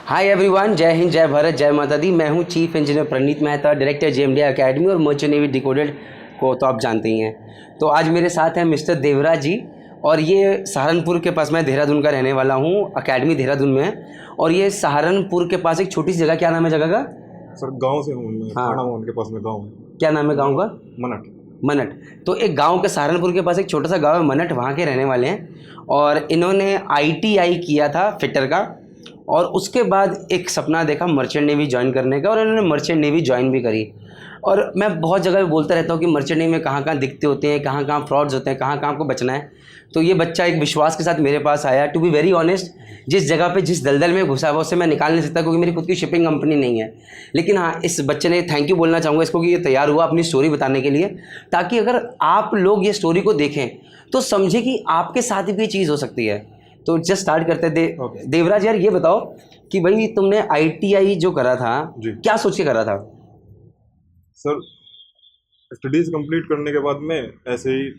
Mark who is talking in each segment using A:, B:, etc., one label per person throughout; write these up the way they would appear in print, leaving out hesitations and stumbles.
A: Hi everyone, जय हिंद, जय भारत, जय माता दी। मैं हूं चीफ इंजीनियर प्रणीत मेहता, डायरेक्टर जेएमडी एकेडमी और मर्चेंट नेवी डिकोडेड को तो आप जानते ही हैं। तो आज मेरे साथ हैं मिस्टर देवराज जी, और ये सहारनपुर के पास, मैं देहरादून का रहने वाला हूं, एकेडमी देहरादून में है। और ये सहारनपुर के पास एक छोटी सी जगह, क्या नाम है जगह का?
B: सर गांव से हूँ मैं।
A: हाँ,
B: उनके पास में गांव है।
A: क्या नाम है गाँव का?
B: मनट।
A: मनट। तो एक गांव के, सहारनपुर के पास एक छोटा सा गांव है मनट, वहाँ के रहने वाले हैं। और इन्होंने आईटीआई किया था फिटर का, और उसके बाद एक सपना देखा मर्चेंट नेवी ज्वाइन करने का, और इन्होंने मर्चेंट नेवी ज्वाइन भी करी। और मैं बहुत जगह पे बोलता रहता हूँ कि मर्चेंट नेवी में कहाँ कहाँ दिक्कतें होती हैं, कहाँ कहाँ फ्रॉड्स होते हैं, कहाँ कहाँ आपको बचना है। तो ये बच्चा एक विश्वास के साथ मेरे पास आया। टू बी वेरी ऑनेस्ट, जिस जगह पे, जिस दलदल में घुसा हुआ उससे मैं निकाल नहीं सकता, क्योंकि मेरी खुद की शिपिंग कंपनी नहीं है। लेकिन हाँ, इस बच्चे ने, थैंक यू बोलना चाहूँगा इसको कि ये तैयार हुआ अपनी स्टोरी बताने के लिए, ताकि अगर आप लोग ये स्टोरी को देखें तो समझे कि आपके साथ भी ये चीज़ हो सकती है। तो जस्ट स्टार्ट करते हैं। देवराज यार, ये बताओ कि भाई तुमने आईटीआई जो करा था, क्या सोच के करा था?
B: सर स्टडीज कंप्लीट करने के बाद में ऐसे ही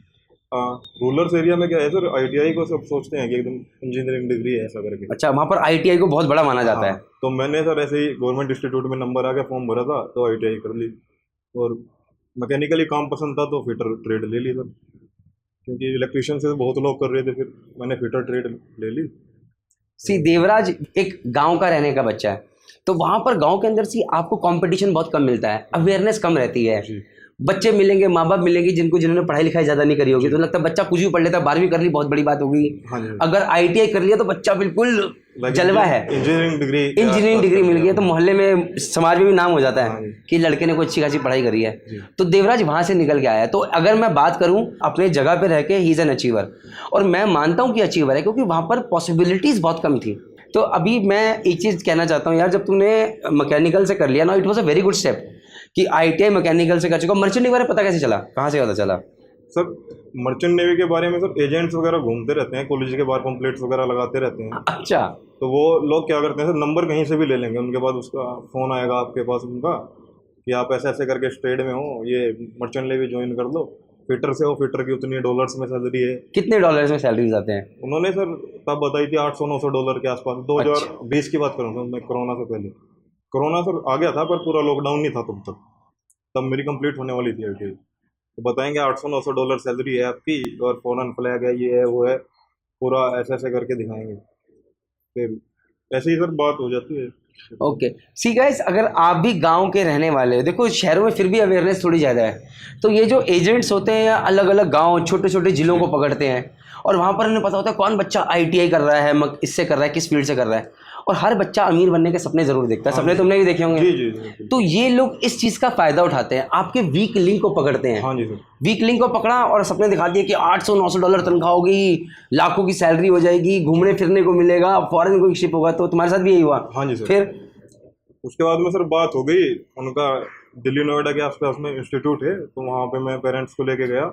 B: रूरल एरिया में क्या है सर, आईटीआई को सब सोचते हैं कि एकदम इंजीनियरिंग डिग्री है ऐसा करके।
A: अच्छा, वहाँ पर आईटीआई को बहुत बड़ा माना जाता है।
B: तो मैंने सर ऐसे ही गवर्नमेंट इंस्टीट्यूट में नंबर आ गया, फॉर्म भरा था तो आईटीआई कर ली। और मैकेनिकली काम पसंद था तो फिटर ट्रेड ले ली सर, क्योंकि इलेक्ट्रिशियन से बहुत लोग कर रहे थे, फिर मैंने फिटर ट्रेड ले ली।
A: सी देवराज एक गांव का रहने का बच्चा है, तो वहाँ पर गांव के अंदर सी आपको कंपटीशन बहुत कम मिलता है, अवेयरनेस कम रहती है। बच्चे मिलेंगे, माँ बाप मिलेंगे जिन्होंने पढ़ाई लिखाई ज़्यादा नहीं करी होगी, तो लगता है बच्चा कुछ भी पढ़ लेता है, 12वीं कर ली बहुत बड़ी बात होगी। अगर आईटीआई कर लिया तो बच्चा बिल्कुल जलवा है, इंजीनियरिंग डिग्री मिल गई है तो मोहल्ले में, समाज में भी नाम हो जाता है कि लड़के ने कोई अच्छी खासी पढ़ाई करी है। तो देवराज वहाँ से निकल के आया है। तो अगर मैं बात करूँ अपने जगह पे रह के, ही इज़ एन अचीवर, और मैं मानता हूँ कि अचीवर है, क्योंकि वहाँ पर पॉसिबिलिटीज़ बहुत कम थी। तो अभी मैं एक चीज़ कहना चाहता हूँ यार, जब तुमने मैकेनिकल से कर लिया ना, it was a very good step कि आईटीआई मैकेनिकल से कर चुका। मर्चेंट नेवी बारे पता कैसे चला, कहाँ से पता चला?
B: सर मर्चेंट नेवी के बारे में सर एजेंट्स वगैरह घूमते रहते हैं, कॉलेज के बाहर पम्पलेट्स वगैरह लगाते रहते हैं।
A: अच्छा।
B: तो वो लोग क्या करते हैं सर, नंबर कहीं से भी ले लेंगे, उनके बाद उसका फ़ोन आएगा आपके पास उनका कि आप ऐसे ऐसे करके स्ट्रेड में हो, ये मर्चेंट नेवी ज्वाइन कर लो, फिटर से हो, फिटर की उतनी डॉलर्स में सैलरी है।
A: कितने डॉलर्स में सैलरीज आते हैं?
B: उन्होंने सर तब बताई थी 800-900 डॉलर के आसपास। 2020 की बात करूँ सर मैं, कोरोना से पहले। कोरोना सर आ गया था पर पूरा लॉकडाउन नहीं था तब मेरी कंप्लीट होने वाली थी आईटीआई। तो बताएंगे 800-900 डॉलर सैलरी है आपकी, और फॉरेन फ्लैग है, ये है वो है, पूरा ऐसे ऐसे करके दिखाएंगे, फिर ऐसे ही सर बात हो जाती है।
A: ओके, सी गाइस, अगर आप भी गांव के रहने वाले हो, देखो शहरों में फिर भी अवेयरनेस थोड़ी ज़्यादा है, तो ये जो एजेंट्स होते हैं अलग अलग गांव, छोटे छोटे जिलों को पकड़ते हैं, और वहाँ पर उन्हें पता होता है कौन बच्चा आईटीआई कर रहा है, इससे कर रहा है, किस फील्ड से कर रहा है। और हर बच्चा अमीर बनने के सपने ज़रूर देखता है, सपने तुमने भी देखे होंगे।
B: जी।
A: तो ये लोग इस चीज़ का फ़ायदा उठाते हैं, आपके वीक लिंक को पकड़ते हैं।
B: हाँ जी सर।
A: वीक लिंक को पकड़ा और सपने दिखा दिए कि 800-900 डॉलर तनख्वाह होगी, लाखों की सैलरी हो जाएगी, घूमने फिरने को मिलेगा, फॉरेन कोई शिप होगा। तो तुम्हारे साथ भी यही हुआ?
B: हाँ जी सर।
A: फिर
B: उसके बाद में सर बात हो गई, उनका दिल्ली नोएडा के आसपास में इंस्टीट्यूट है, तो वहाँ पे मैं पेरेंट्स को लेके गया।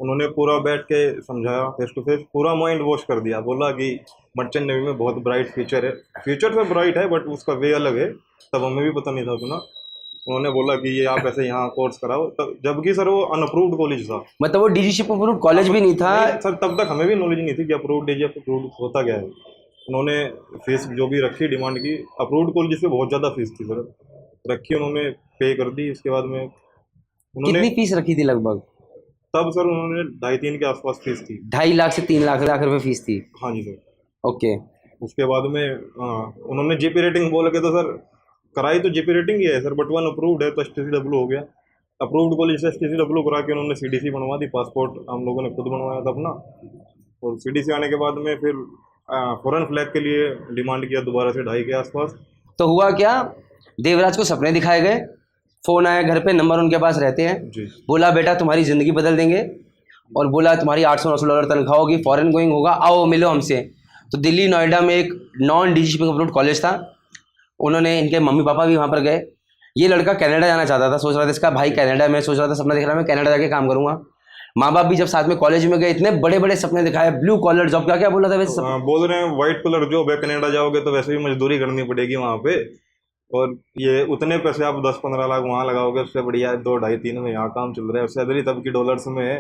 B: उन्होंने पूरा बैठ के समझाया फेस टू फेस, पूरा माइंड वॉश कर दिया। बोला कि मर्चेंट नेवी में बहुत ब्राइट फ्यूचर है, फ्यूचर से ब्राइट है बट उसका वे अलग है, तब हमें भी पता नहीं था उतना। उन्होंने बोला कि ये आप ऐसे यहाँ कोर्स कराओ, तब जबकि सर वो अनअप्रूव्ड कॉलेज था,
A: मतलब वो डीजीशिप अप्रूव्ड कॉलेज भी नहीं था?
B: नहीं, सर तब तक हमें भी नॉलेज नहीं थी कि अप्रूव्ड डीजीएफ अप्रूव्ड होता क्या है। उन्होंने फीस जो भी रखी डिमांड की, अप्रूव्ड कॉलेज से बहुत ज़्यादा फीस थी सर, रखी उन्होंने, पे कर दी। उसके बाद में उन्होंने
A: कितनी फीस रखी थी लगभग?
B: तब सर उन्होंने 2.5-3 के आसपास फीस थी।
A: 2.5 लाख से 3 लाख रुपए फीस थी?
B: हाँ जी सर।
A: ओके।
B: उसके बाद में उन्होंने जीपी रेटिंग बोल के, तो सर कराई तो जीपी रेटिंग ही है सर, बट 1 अप्रूव्ड है तो एसटीसीडब्ल्यू हो गया। अप्रूव्ड कॉलेज से एसटीसीडब्ल्यू करा के उन्होंने सीडीसी बनवा दी, पासपोर्ट हम लोगों ने खुद बनवाया था अपना। और सीडीसी आने के बाद में फिर फॉरेन फ्लैग के लिए डिमांड किया दोबारा से 2.5 के आसपास।
A: तो हुआ क्या, देवराज को सपने दिखाए गए, फ़ोन आया घर पे, नंबर उनके पास रहते हैं, बोला बेटा तुम्हारी ज़िंदगी बदल देंगे, और बोला तुम्हारी 800-900 डॉलर तनख्वाह होगी, फॉरेन गोइंग होगा, आओ मिलो हमसे। तो दिल्ली नोएडा में एक नॉन डीजीशिपिंग अप्रूव्ड कॉलेज था, उन्होंने, इनके मम्मी पापा भी वहाँ पर गए। ये लड़का कनाडा जाना चाहता था, सोच रहा था इसका भाई कनाडा में, सोच रहा था, सपना दिख रहा मैं कनाडा जाके काम करूँगा। माँ बाप भी जब साथ में कॉलेज में गए, इतने बड़े बड़े सपने दिखाए, ब्लू कॉलर जॉब, क्या क्या बोला था वैसे?
B: बोल रहे हैं व्हाइट कॉलर जॉब है, कनाडा जाओगे तो वैसे भी मजदूरी करनी पड़ेगी वहाँ पे, और ये उतने पैसे आप 10-15 लाख वहाँ लगाओगे, उससे बढ़िया 2-2.5-3 में यहाँ काम चल रहा है, सैलरी तब की डॉलर्स में है।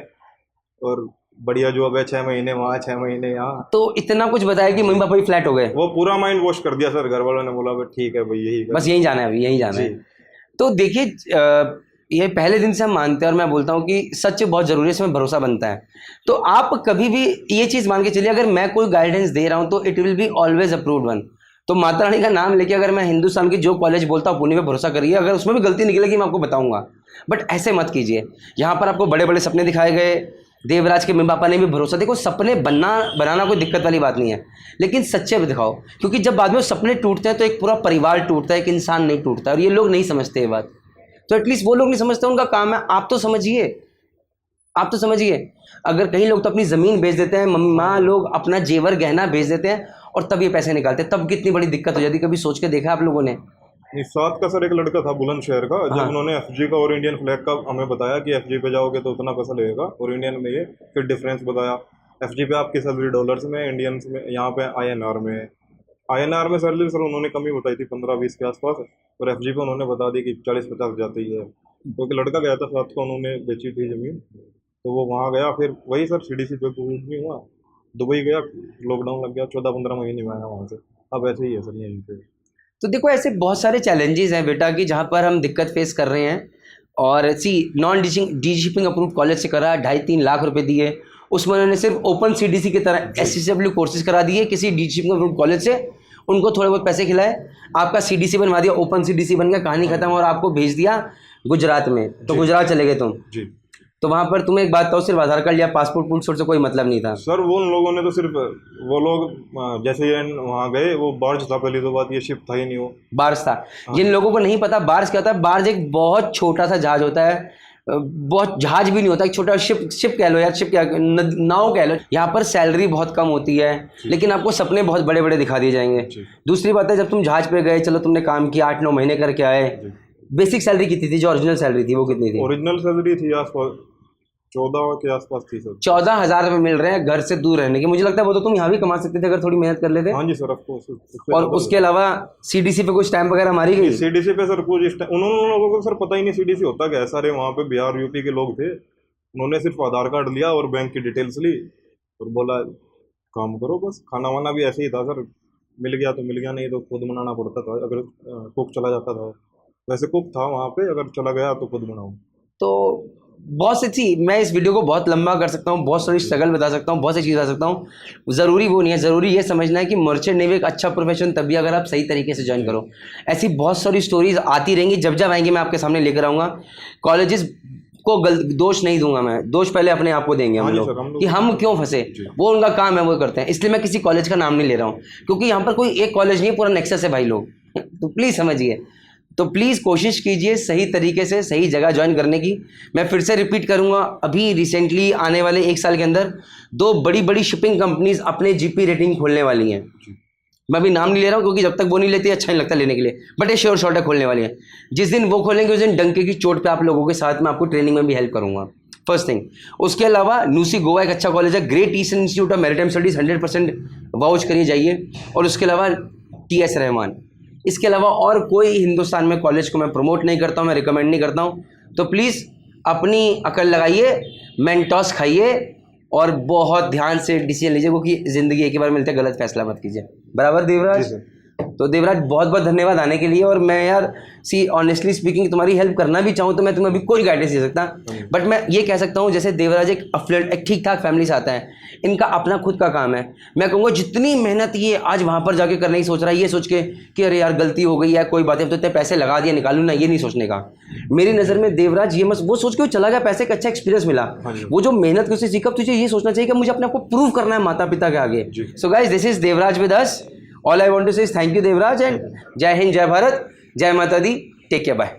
B: और बढ़िया जॉब है, 6 महीने वहाँ 6 महीने यहाँ।
A: तो इतना कुछ बताया कि मम्मी पापा भी फ्लैट हो गए,
B: वो पूरा माइंड वॉश कर दिया सर। घर वालों ने बोला ठीक है भाई यही कर।
A: बस यहीं जाना है, अभी यहीं जाना है। तो देखिए ये पहले दिन से हम मानते हैं, और मैं बोलता हूँ कि सच बहुत ज़रूरी है, इसमें भरोसा बनता है। तो आप कभी भी ये चीज़ मान के चलिए, अगर मैं कोई गाइडेंस दे रहा हूँ तो it will be always approved one. तो माता रानी का नाम लेके अगर मैं हिंदुस्तान की जो कॉलेज बोलता हूँ पुणे पे भरोसा करिए, अगर उसमें भी गलती निकलेगी मैं आपको बताऊंगा, बट ऐसे मत कीजिए। यहाँ पर आपको बड़े बड़े सपने दिखाए गए, देवराज के मम्मी पापा ने भी भरोसा, देखो सपने बनाना कोई दिक्कत वाली बात नहीं है, लेकिन सच्चे दिखाओ, क्योंकि जब बाद में सपने टूटते हैं तो एक पूरा परिवार टूटता है, एक इंसान नहीं टूटता, और ये लोग नहीं समझते ये बात। तो एटलीस्ट वो लोग नहीं समझते, उनका काम है, आप तो समझिए, आप तो समझिए। अगर कहीं लोग तो अपनी ज़मीन बेच देते हैं, माँ लोग अपना जेवर गहना बेच देते हैं और तब ये पैसे निकालते हैं, तब कितनी बड़ी दिक्कत हो जाती है। कभी सोच के देखा आप लोगों ने?
B: साथ का सर एक लड़का था बुलंदशहर का, जब उन्होंने एफजी का और इंडियन फ्लैग का हमें बताया कि एफजी पे जाओगे तो उतना पैसा लगेगा और इंडियन में ये, फिर डिफरेंस बताया। एफजी पे आपकी सैलरी डॉलर्स में, इंडियन में, यहाँ पे आईएनआर में। आईएनआर में सैलरी सर उन्होंने कमी बताई थी 15-20 के आसपास, और एफजी पे उन्होंने बता दी कि 40-50 जाती है। तो एक लड़का गया था साथ का, उन्होंने बेची थी ज़मीन, तो वो वहाँ गया, फिर वही सर सीडीसी पे कुछ नहीं हुआ, दुबई गया, लॉकडाउन लग गया, 14-15 महीने में आया वहाँ से। अब ऐसे ही है सर यहीं पे।
A: तो देखो ऐसे बहुत सारे चैलेंजेस हैं बेटा कि जहाँ पर हम दिक्कत फेस कर रहे हैं। और non D shipping approve college से करा, 2.5-3 लाख रुपए दिए, उसमें उन्होंने सिर्फ ओपन सीडीसी की तरह SCCW कोर्सेज करा दिए किसी डी शिपिंग अप्रूव कॉलेज से, उनको थोड़े बहुत पैसे खिलाए, आपका सीडीसी बनवा दिया, ओपन सीडीसी बन गया, कहानी खत्म, और आपको भेज दिया गुजरात में। तो गुजरात चले गए तुम
B: जी।
A: तो वहाँ पर तुम्हें एक बात तो सिर्फ आधार कार्ड या पासपोर्ट से कोई मतलब नहीं था
B: सर। वो उन लोगों ने तो सिर्फ, वो लोग जैसे ही वहाँ गए, वो बार्ज था पहली तो बात, ये शिप था ही नहीं, वो
A: बार्ज था। जिन लोगों को नहीं पता बार्ज क्या होता है, बार्ज एक बहुत छोटा सा जहाज होता है, बहुत जहाज भी नहीं होता, एक छोटा शिप कह लो यार, शिप क्या, नाव कह लो। यहाँ पर सैलरी बहुत कम होती है, लेकिन आपको सपने बहुत बड़े बड़े दिखा दिए जाएंगे। दूसरी बात है, जब तुम जहाज पे गए, चलो तुमने काम किया, 8-9 महीने करके आए, बेसिक सैलरी कितनी थी, जो ओरिजिनल सैलरी थी वो कितनी थी?
B: ओरिजिनल सैलरी थी आसपास 14 के आसपास थी सर।
A: 14,000 रुपये मिल रहे हैं घर से दूर रहने के। मुझे लगता है वो तो तुम यहाँ भी कमा सकते थे अगर थोड़ी मेहनत कर लेते।
B: हाँ जी सर, ऑफ कोर्स।
A: और उसके अलावा सीडीसी पे कुछ स्टैंप वगैरह मारी गई?
B: सीडीसी पे सर कुछ उन्होंने लोगों को सर पता ही नहीं सीडीसी होता क्या है। सारे वहाँ पे बिहार यूपी के लोग थे, उन्होंने सिर्फ आधार कार्ड लिया और बैंक की डिटेल्स ली और बोला काम करो बस। खाना वाना भी ऐसे ही था सर, मिल गया तो मिल गया, नहीं तो खुद बनाना पड़ता था। अगर कुक चला जाता था, वैसे कुक था वहाँ पे, अगर चला गया तो खुद बनाओ।
A: तो बहुत सी चीज़, मैं इस वीडियो को बहुत लंबा कर सकता हूँ, बहुत सारी स्ट्रगल बता सकता हूँ, बहुत सी चीज़ बता सकता हूँ। ज़रूरी वो नहीं है, ज़रूरी ये समझना है कि मर्चेंट नेवी एक अच्छा प्रोफेशन तभी अगर आप सही तरीके से ज्वाइन करो। ऐसी बहुत सारी स्टोरीज आती रहेंगी, जब जब आएंगी मैं आपके सामने लेकर आऊँगा। कॉलेजेस को दोष नहीं दूंगा मैं, दोष पहले अपने आप को देंगे हम लोग कि हम क्यों फंसे। वो उनका काम है, वो करते हैं। इसलिए मैं किसी कॉलेज का नाम नहीं ले रहा हूँ, क्योंकि यहाँ पर कोई एक कॉलेज नहीं है, पूरा नेक्सस है भाई लोग। तो प्लीज़ समझिए, तो प्लीज़ कोशिश कीजिए सही तरीके से सही जगह ज्वाइन करने की। मैं फिर से रिपीट करूंगा, अभी रिसेंटली आने वाले 1 साल के अंदर 2 बड़ी बड़ी शिपिंग कंपनीज अपने जीपी रेटिंग खोलने वाली हैं। मैं अभी नाम नहीं ले रहा हूँ क्योंकि जब तक वो नहीं लेती अच्छा नहीं लगता लेने के लिए, बट ये श्योर शॉर्ट है खोलने वाली है। जिस दिन वो खोलेंगे उस दिन डंके की चोट पे आप लोगों के साथ में आपको ट्रेनिंग में भी हेल्प करूँगा, फर्स्ट थिंग। उसके अलावा न्यूसी गोवा एक अच्छा कॉलेज है, great eastern institute of maritime studies, 100% vouch करिए जाइए। और उसके अलावा TS रहमान। इसके अलावा और कोई हिंदुस्तान में कॉलेज को मैं प्रमोट नहीं करता हूँ, मैं रिकमेंड नहीं करता हूँ। तो प्लीज़ अपनी अकल लगाइए, मेंटोस खाइए और बहुत ध्यान से डिसीजन लीजिए, क्योंकि ज़िंदगी एक ही बार मिलती है, गलत फैसला मत कीजिए। बराबर देवराज? तो देवराज बहुत बहुत धन्यवाद आने के लिए। और मैं यार ऑनेस्टली स्पीकिंग तुम्हारी हेल्प करना भी चाहूँ तो मैं तुम्हें अभी कोई गाइडेंस दे सकता, बट मैं ये कह सकता हूँ जैसे देवराज एक अफ्लुएंट, एक ठीक ठाक फैमिली से आता है, इनका अपना खुद का काम है। मैं कहूँगा जितनी मेहनत ये आज वहाँ पर जाके करने की सोच रहा है, ये सोच के कि अरे यार गलती हो गई है, कोई बात है, तो इतने पैसे लगा दिए निकालूँ ना, ये नहीं सोचने का। मेरी नज़र में देवराज ये मत वो सोच के चला गया, पैसे का अच्छा एक्सपीरियंस मिला, वो जो मेहनत उससे सीखा, तुझे ये सोचना चाहिए कि मुझे अपने आप को प्रूव करना है माता पिता के आगे। So guys, this is Devraj with us. All I want to say is thank you Devraj, and Jai Hind, जय भारत, जय माता दी, टेक केयर, बाय।